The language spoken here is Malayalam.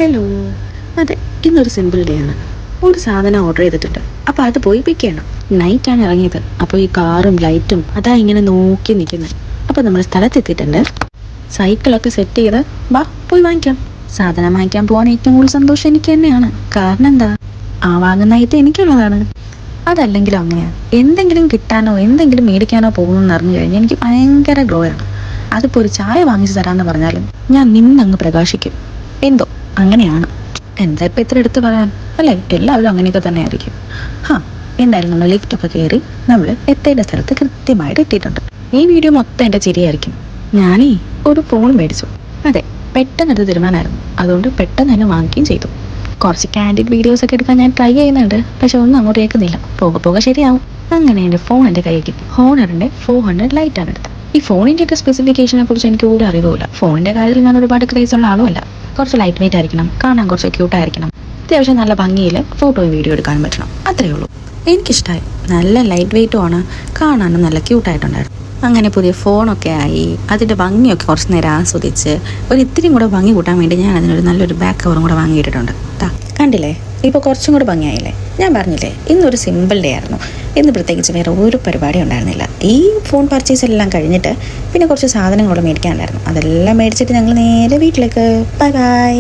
ഹലോ. അതെ, ഇന്നൊരു സിമ്പിൾ ഡേ ആണ്. ഒരു സാധനം ഓർഡർ ചെയ്തിട്ടുണ്ട്, അപ്പോൾ അത് പോയി പിക്ക് ചെയ്യണം. നൈറ്റാണ് ഇറങ്ങിയത്, അപ്പോൾ ഈ കാറും ലൈറ്റും അതാ ഇങ്ങനെ നോക്കി നിൽക്കുന്നത്. അപ്പോൾ നമ്മൾ സ്ഥലത്തെത്തിയിട്ടുണ്ട്. സൈക്കിളൊക്കെ സെറ്റ് ചെയ്ത് വാ പോയി വാങ്ങിക്കാം. സാധനം വാങ്ങിക്കാൻ പോകാൻ ഏറ്റവും കൂടുതൽ സന്തോഷം എനിക്ക് തന്നെയാണ്. കാരണം എന്താ, ആ വാങ്ങുന്ന ഐറ്റം എനിക്കുള്ളതാണ്. അതല്ലെങ്കിലും അങ്ങനെയാണ്. എന്തെങ്കിലും കിട്ടാനോ എന്തെങ്കിലും മേടിക്കാനോ പോകുമെന്ന് അറിഞ്ഞു കഴിഞ്ഞാൽ എനിക്ക് ഭയങ്കര ഗ്ലോയാണ്. അതിപ്പോൾ ഒരു ചായ വാങ്ങിച്ചു തരാമെന്ന് പറഞ്ഞാലും ഞാൻ നിന്നങ്ങ് പ്രകാശിക്കും. എന്തോ അങ്ങനെയാണ്. എന്താ ഇപ്പം ഇത്ര എടുത്ത് പറയാൻ, അല്ലേ? എല്ലാവരും അങ്ങനെയൊക്കെ തന്നെ ആയിരിക്കും. എന്തായാലും നമ്മൾ ലിഫ്റ്റൊക്കെ കയറി നമ്മൾ എത്തേണ്ട സ്ഥലത്ത് കൃത്യമായിട്ട് എത്തിയിട്ടുണ്ട്. ഈ വീഡിയോ മൊത്തം എൻ്റെ ചിരിയായിരിക്കും. ഞാനേ ഒരു ഫോൺ മേടിച്ചു. അതെ, പെട്ടെന്നെടുത്ത് തീരുമാനമായിരുന്നു. അതുകൊണ്ട് പെട്ടെന്ന് തന്നെ വാങ്ങിക്കുകയും ചെയ്തു. കുറച്ച് കാൻഡിഡ് വീഡിയോസ് ഒക്കെ എടുക്കാൻ ഞാൻ ട്രൈ ചെയ്യുന്നുണ്ട്, പക്ഷെ ഒന്നും അങ്ങോട്ട് കേൾക്കുന്നില്ല. പോകെ ശരിയാവും. അങ്ങനെ എൻ്റെ ഫോൺ എൻ്റെ കയ്യിൽ കിട്ടി. ഹോണറിൻ്റെ 400 ലൈറ്റാണ് എടുത്തത്. ഈ ഫോണിൻ്റെയൊക്കെ സ്പെസിഫിക്കേഷനെ കുറിച്ച് എനിക്ക് ഒരു അറിവുമില്ല. ഫോണിൻ്റെ കാര്യത്തിൽ ഞാൻ ഒരുപാട് ക്രേസുള്ള ആളുമല്ല. കുറച്ച് ലൈറ്റ് വെയിറ്റ് ആയിരിക്കണം, കാണാൻ കുറച്ച് ക്യൂട്ടായിരിക്കണം, അത്യാവശ്യം നല്ല ഭംഗിയിൽ ഫോട്ടോയും വീഡിയോ എടുക്കാനും പറ്റണം. അത്രയേ ഉള്ളൂ. എനിക്കിഷ്ടമായി. നല്ല ലൈറ്റ് വെയിറ്റും ആണ്, കാണാനും നല്ല ക്യൂട്ടായിട്ടുണ്ടായിരുന്നു. അങ്ങനെ പുതിയ ഫോണൊക്കെ ആയി, അതിൻ്റെ ഭംഗിയൊക്കെ കുറച്ച് നേരം ആസ്വദിച്ച് ഒരു ഇത്തിരിയും കൂടെ ഭംഗി കൂട്ടാൻ വേണ്ടി ഞാൻ അതിനൊരു നല്ലൊരു ബാക്ക് കവറും കൂടെ വാങ്ങിയിട്ടുണ്ട്. കണ്ടില്ലേ, ഇപ്പോൾ കുറച്ചും കൂടെ ഭംഗിയായില്ലേ? ഞാൻ പറഞ്ഞില്ലേ, ഇന്നൊരു സിമ്പിൾ ഡേ ആയിരുന്നു. ഇന്ന് പ്രത്യേകിച്ച് വേറെ ഒരു പരിപാടി ഉണ്ടായിരുന്നില്ല. ഈ ഫോൺ പർച്ചേസ് എല്ലാം കഴിഞ്ഞിട്ട് പിന്നെ കുറച്ച് സാധനങ്ങളോട് മേടിക്കാനുണ്ടായിരുന്നു. അതെല്ലാം മേടിച്ചിട്ട് ഞങ്ങൾ നേരെ വീട്ടിലേക്ക്. Bye bye.